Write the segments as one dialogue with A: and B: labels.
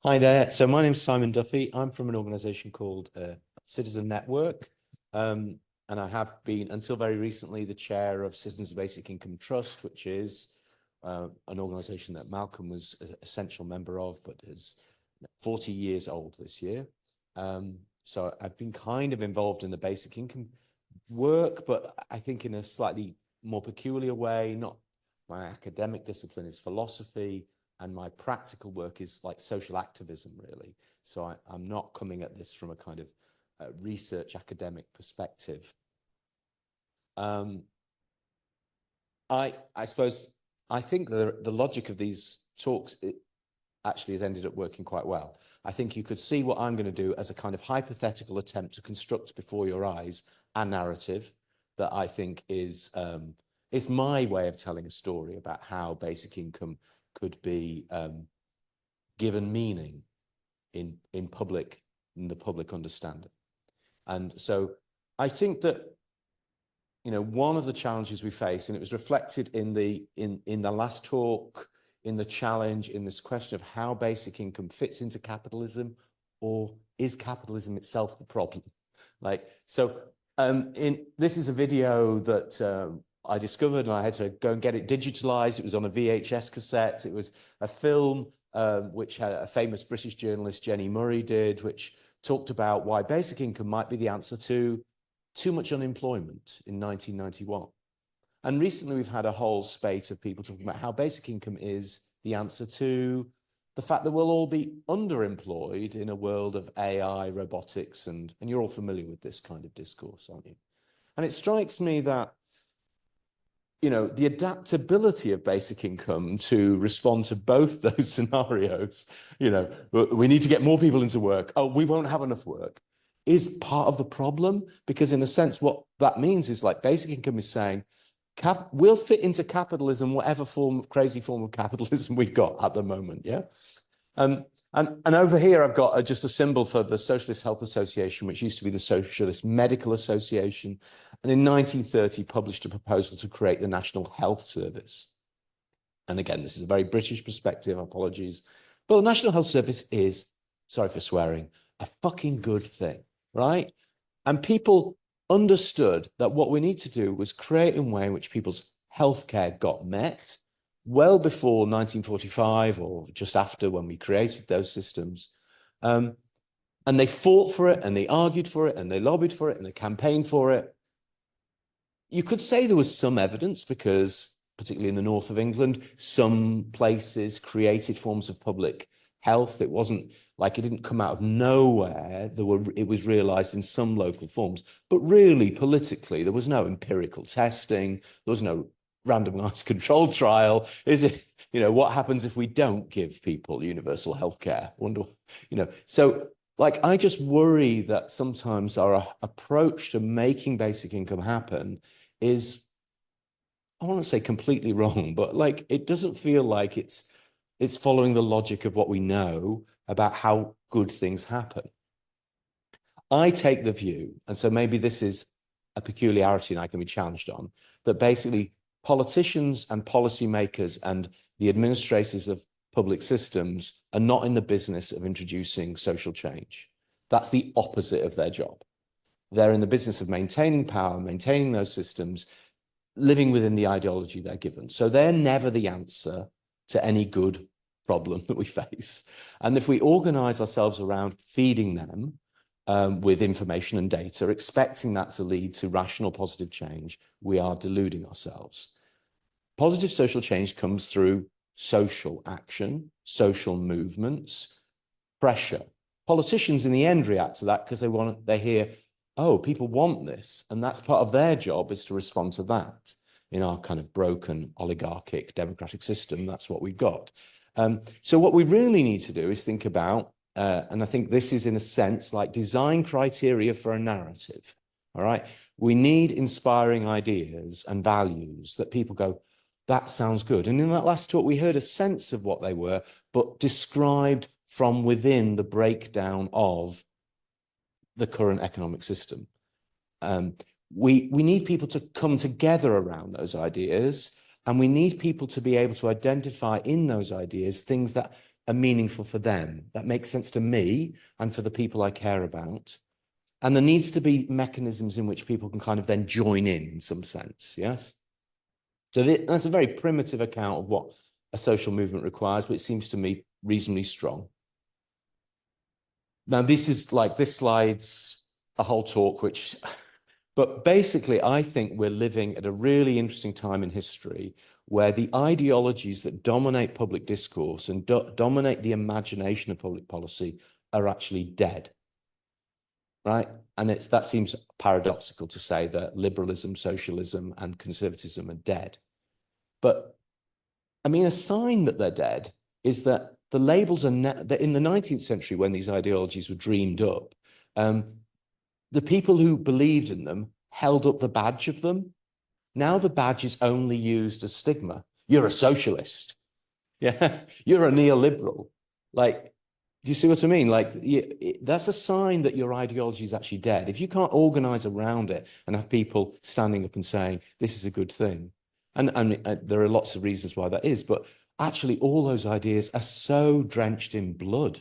A: Hi there. So my name's Simon Duffy. I'm from an organization called Citizen Network. And I have been, until very recently, the chair of Citizens Basic Income Trust, which is an organization that Malcolm was an essential member of, but is 40 years old this year. So I've been kind of involved in the basic income work, but I think in a slightly more peculiar way. Not my academic discipline is philosophy, and my practical work is like social activism, really. So I'm not coming at this from a kind of research academic perspective. I suppose I think the logic of these talks actually has ended up working quite well. I think you could see what I'm going to do as a kind of hypothetical attempt to construct before your eyes a narrative that I think is my way of telling a story about how basic income could be given meaning in the public understanding. And so I think that, one of the challenges we face, and it was reflected in the last talk, in the challenge, in this question of how basic income fits into capitalism, or is capitalism itself the problem? This is a video that I discovered, and I had to go and get it digitalized. It was on a VHS cassette. It was a film which had a famous British journalist, Jenny Murray, did, which talked about why basic income might be the answer to too much unemployment in 1991. And recently we've had a whole spate of people talking about how basic income is the answer to the fact that we'll all be underemployed in a world of AI, robotics, and you're all familiar with this kind of discourse, aren't you? And it strikes me that, the adaptability of basic income to respond to both those scenarios, we need to get more people into work. Oh, we won't have enough work, is part of the problem. Because in a sense, what that means is like basic income is saying, we'll fit into capitalism, whatever crazy form of capitalism we've got at the moment. Yeah. And over here, I've got just a symbol for the Socialist Health Association, which used to be the Socialist Medical Association, and in 1930 published a proposal to create the National Health Service. And again, this is a very British perspective, apologies. But the National Health Service is, sorry for swearing, a fucking good thing, right? And people understood that what we need to do was create a way in which people's healthcare got met well before 1945 or just after, when we created those systems. And they fought for it, and they argued for it, and they lobbied for it, and they campaigned for it. You could say there was some evidence because, particularly in the north of England, some places created forms of public health. It wasn't like it didn't come out of nowhere. It was realized in some local forms, but really politically, there was no empirical testing. There was no randomized controlled trial. Is it, what happens if we don't give people universal healthcare? So like, I just worry that sometimes our approach to making basic income happen is, I won't say completely wrong, but like, it doesn't feel like it's following the logic of what we know about how good things happen. I take the view, and so maybe this is a peculiarity and I can be challenged on, that basically politicians and policymakers and the administrators of public systems are not in the business of introducing social change. That's the opposite of their job. They're in the business of maintaining power, maintaining those systems, living within the ideology they're given. So they're never the answer to any good problem that we face. And if we organize ourselves around feeding them with information and data, expecting that to lead to rational, positive change, we are deluding ourselves. Positive social change comes through social action, social movements, pressure. Politicians in the end react to that because they hear, oh, people want this, and that's part of their job, is to respond to that. In our kind of broken oligarchic democratic system, that's what we've got. So what we really need to do is think about, and I think this is in a sense like design criteria for a narrative, all right? We need inspiring ideas and values that people go, that sounds good. And in that last talk, we heard a sense of what they were, but described from within the breakdown of the current economic system. We need people to come together around those ideas, and we need people to be able to identify in those ideas things that are meaningful for them, that makes sense to me and for the people I care about. And there needs to be mechanisms in which people can kind of then join in some sense, yes? So that's a very primitive account of what a social movement requires, but it seems to me reasonably strong. Now, this slide's a whole talk, but basically, I think we're living at a really interesting time in history where the ideologies that dominate public discourse and dominate the imagination of public policy are actually dead, right? And that seems paradoxical to say that liberalism, socialism, and conservatism are dead. But I mean, a sign that they're dead is that the labels are that in the 19th century, when these ideologies were dreamed up, the people who believed in them held up the badge of them. Now the badge is only used as stigma. You're a socialist. Yeah, you're a neoliberal. Like, do you see what I mean? Like, that's a sign that your ideology is actually dead. If you can't organize around it and have people standing up and saying, this is a good thing. And there are lots of reasons why that is, but actually all those ideas are so drenched in blood.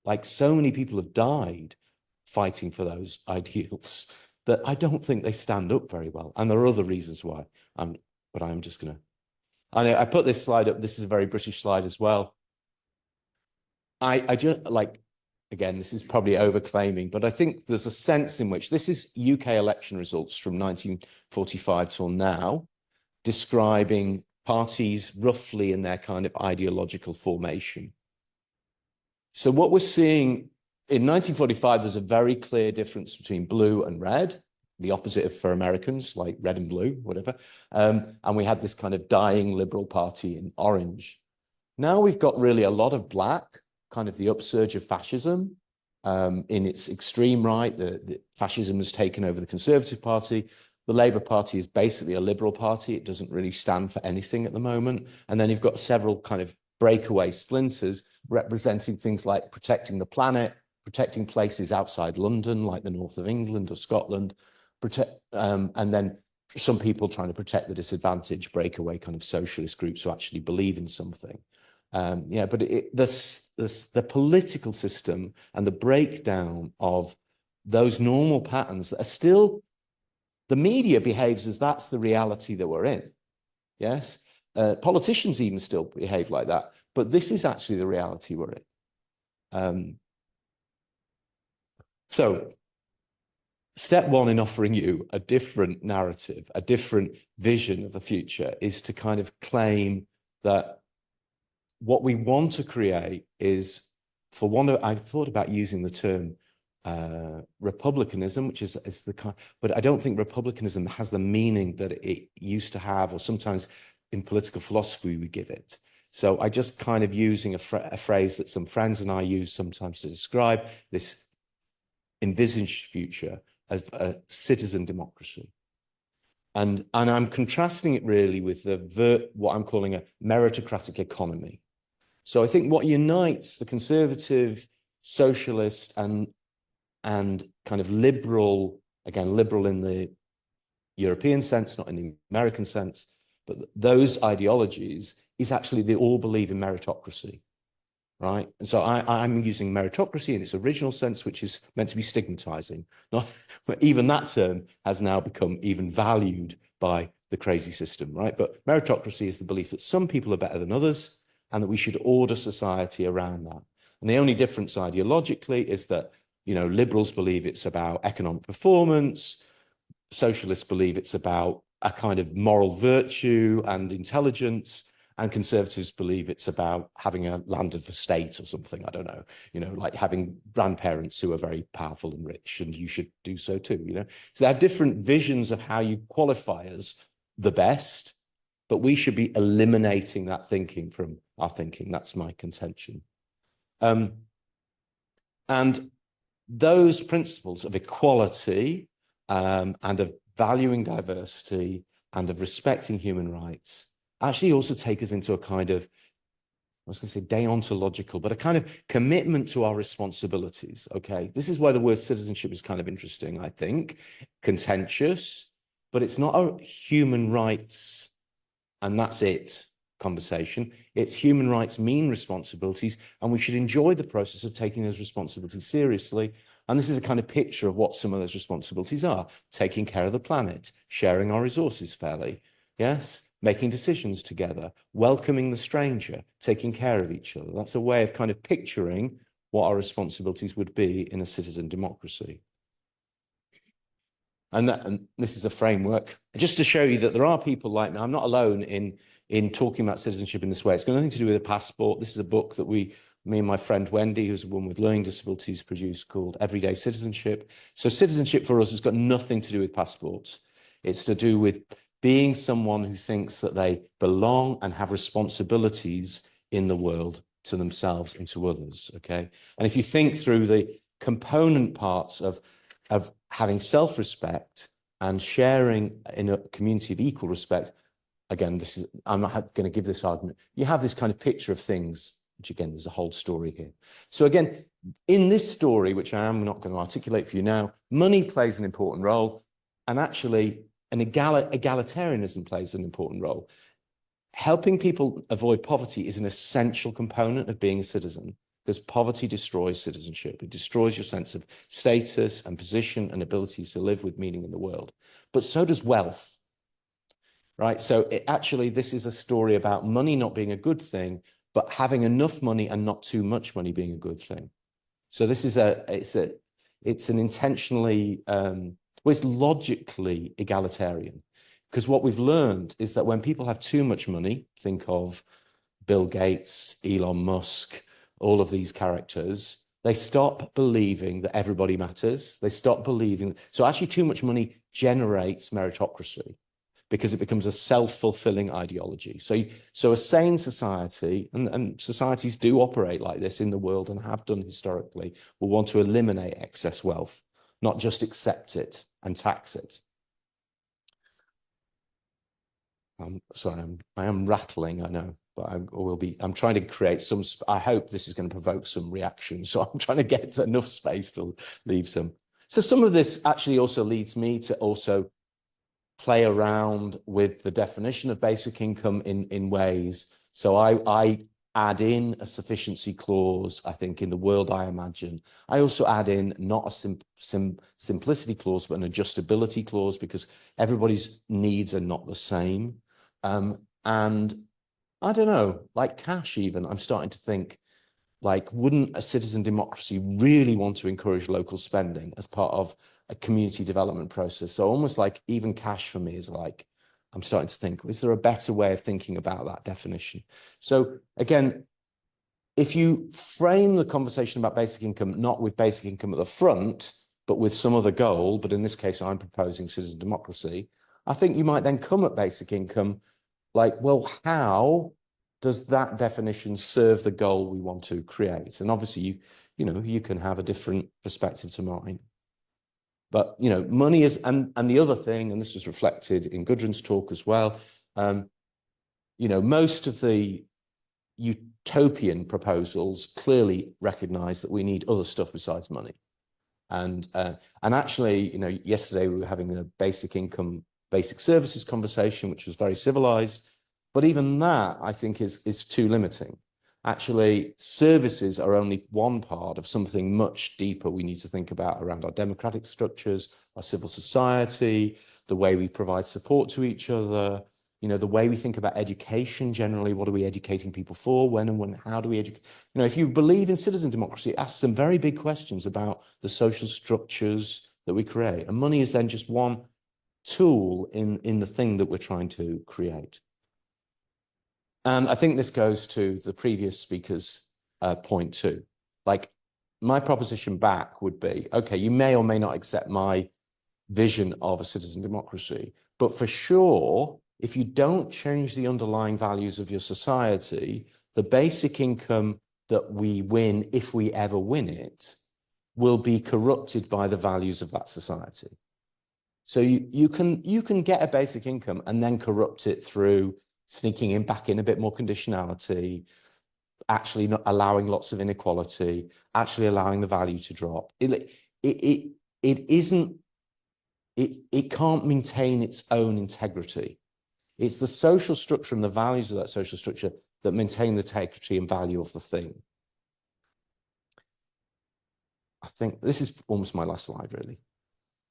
A: Like, so many people have died fighting for those ideals that I don't think they stand up very well. And there are other reasons why. But I'm just going to... I put this slide up. This is a very British slide as well. I just like, again, this is probably overclaiming, but I think there's a sense in which this is UK election results from 1945 till now, describing parties roughly in their kind of ideological formation. So what we're seeing in 1945, there's a very clear difference between blue and red, the opposite of for Americans, like red and blue, whatever. And we had this kind of dying Liberal Party in orange. Now we've got really a lot of black, kind of the upsurge of fascism in its extreme right. The fascism has taken over the Conservative Party. The Labour Party is basically a liberal party. It doesn't really stand for anything at the moment. And then you've got several kind of breakaway splinters representing things like protecting the planet, protecting places outside London, like the north of England or Scotland, and then some people trying to protect the disadvantaged breakaway kind of socialist groups who actually believe in something. Yeah, but the political system and the breakdown of those normal patterns that are still, the media behaves as that's the reality that we're in. Yes, politicians even still behave like that, but this is actually the reality we're in. So step one in offering you a different narrative, a different vision of the future, is to kind of claim that what we want to create is, for one, I thought about using the term republicanism, which is the kind, but I don't think republicanism has the meaning that it used to have, or sometimes in political philosophy we give it. So I just kind of using a phrase that some friends and I use sometimes to describe this envisaged future as a citizen democracy. And I'm contrasting it really with what I'm calling a meritocratic economy. So I think what unites the conservative, socialist, and kind of liberal, again, liberal in the European sense, not in the American sense, but those ideologies is actually they all believe in meritocracy, right? And so I'm using meritocracy in its original sense, which is meant to be stigmatizing. Not even that term has now become even valued by the crazy system, right? But meritocracy is the belief that some people are better than others, and that we should order society around that. And the only difference ideologically is that, you know, liberals believe it's about economic performance, socialists believe it's about a kind of moral virtue and intelligence, and conservatives believe it's about having a landed estate or something, I don't know, you know, like having grandparents who are very powerful and rich, and you should do so too, you know. So they have different visions of how you qualify as the best, but we should be eliminating that thinking from our thinking. That's my contention. And those principles of equality and of valuing diversity and of respecting human rights actually also take us into a kind of, I was going to say deontological, but a kind of commitment to our responsibilities, okay? This is why the word citizenship is kind of interesting, I think, contentious, but it's not a human rights and that's it conversation. It's human rights mean responsibilities, and we should enjoy the process of taking those responsibilities seriously. And this is a kind of picture of what some of those responsibilities are: taking care of the planet, sharing our resources fairly, yes, making decisions together, welcoming the stranger, taking care of each other. That's a way of kind of picturing what our responsibilities would be in a citizen democracy. And this is a framework just to show you that there are people like me. I'm not alone in talking about citizenship in this way. It's got nothing to do with a passport. This is a book that me and my friend Wendy, who's a woman with learning disabilities, produced called Everyday Citizenship. So citizenship for us has got nothing to do with passports. It's to do with being someone who thinks that they belong and have responsibilities in the world to themselves and to others, okay? And if you think through the component parts of having self-respect and sharing in a community of equal respect, again, I'm not going to give this argument. You have this kind of picture of things, which again, there's a whole story here. So again, in this story, which I am not going to articulate for you now, money plays an important role, and actually an egalitarianism plays an important role. Helping people avoid poverty is an essential component of being a citizen, because poverty destroys citizenship. It destroys your sense of status and position and abilities to live with meaning in the world. But so does wealth, right? So this is a story about money not being a good thing, but having enough money and not too much money being a good thing. So this is it's an intentionally, it's logically egalitarian, because what we've learned is that when people have too much money, think of Bill Gates, Elon Musk, all of these characters, they stop believing that everybody matters. They stop believing. So actually too much money generates meritocracy, because it becomes a self-fulfilling ideology. So a sane society, and societies do operate like this in the world and have done historically, will want to eliminate excess wealth, not just accept it and tax it. Sorry, I am rattling, I know, but I'm trying to create some, I hope this is going to provoke some reaction. So I'm trying to get enough space to leave some. So some of this actually also leads me to also play around with the definition of basic income in ways. So I add in a sufficiency clause, I think, in the world I imagine. I also add in not a simplicity clause, but an adjustability clause, because everybody's needs are not the same. And I don't know, like cash even, I'm starting to think, like, wouldn't a citizen democracy really want to encourage local spending as part of a community development process? So almost like even cash for me is like, I'm starting to think, is there a better way of thinking about that definition? So again, if you frame the conversation about basic income, not with basic income at the front, but with some other goal, but in this case, I'm proposing citizen democracy, I think you might then come at basic income like, well, how does that definition serve the goal we want to create? And obviously, you can have a different perspective to mine. But, money is, and the other thing, and this was reflected in Gudrun's talk as well, most of the utopian proposals clearly recognize that we need other stuff besides money. And actually, yesterday we were having a basic income, basic services conversation, which was very civilized. But even that, I think, is too limiting. Actually, services are only one part of something much deeper we need to think about around our democratic structures, our civil society, the way we provide support to each other, the way we think about education generally. What are we educating people for? When and when? How do we educate? If you believe in citizen democracy, it asks some very big questions about the social structures that we create. And money is then just one tool in the thing that we're trying to create. And I think this goes to the previous speaker's point too. Like, my proposition back would be, okay, you may or may not accept my vision of a citizen democracy, but for sure, if you don't change the underlying values of your society, the basic income that we win, if we ever win it, will be corrupted by the values of that society. So you can get a basic income and then corrupt it through sneaking in back in a bit more conditionality, actually not allowing lots of inequality, actually allowing the value to drop. It can't maintain its own integrity. It's the social structure and the values of that social structure that maintain the integrity and value of the thing. I think this is almost my last slide, really.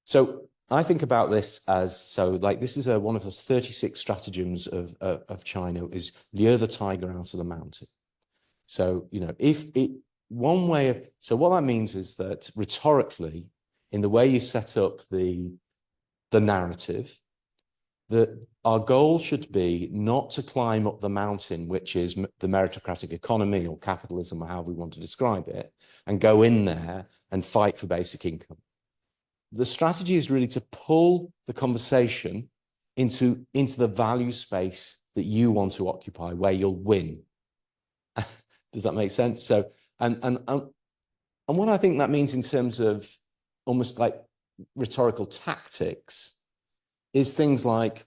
A: So I think about this as, so like this is one of the 36 stratagems of China is lure the tiger out of the mountain. So, you know, if it, one way of, so what that means is that rhetorically, in the way you set up the narrative, that our goal should be not to climb up the mountain, which is the meritocratic economy or capitalism or however we want to describe it, and go in there and fight for basic income. The strategy is really to pull the conversation into the value space that you want to occupy, where you'll win. Does that make sense? So, and what I think that means in terms of almost like rhetorical tactics is things like,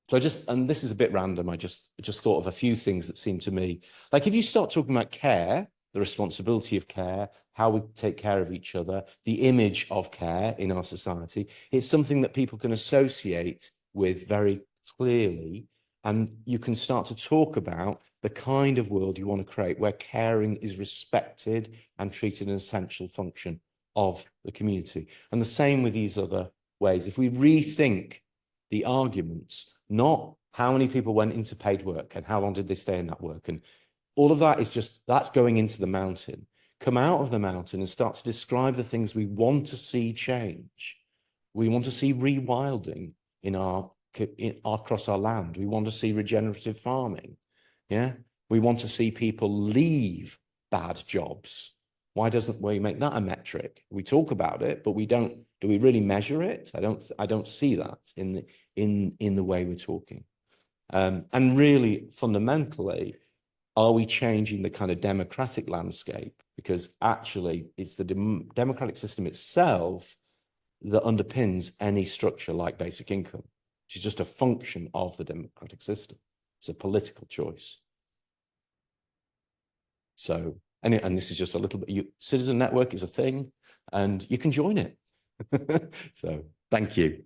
A: so and this is a bit random, I just thought of a few things that seem to me, like if you start talking about care, the responsibility of care, how we take care of each other, the image of care in our society, it's something that people can associate with very clearly. And you can start to talk about the kind of world you want to create where caring is respected and treated an essential function of the community. And the same with these other ways. If we rethink the arguments, not how many people went into paid work and how long did they stay in that work, and all of that is just, that's going into the mountain. Come out of the mountain and start to describe the things we want to see change. We want to see rewilding across our land. We want to see regenerative farming. Yeah. We want to see people leave bad jobs. Why doesn't we make that a metric? We talk about it, but we don't. Do we really measure it? I don't see that in the way we're talking. And really, fundamentally, are we changing the kind of democratic landscape? Because actually, it's the democratic system itself that underpins any structure like basic income, which is just a function of the democratic system. It's a political choice. So, and this is just a little bit, Citizen Network is a thing, and you can join it. So, thank you.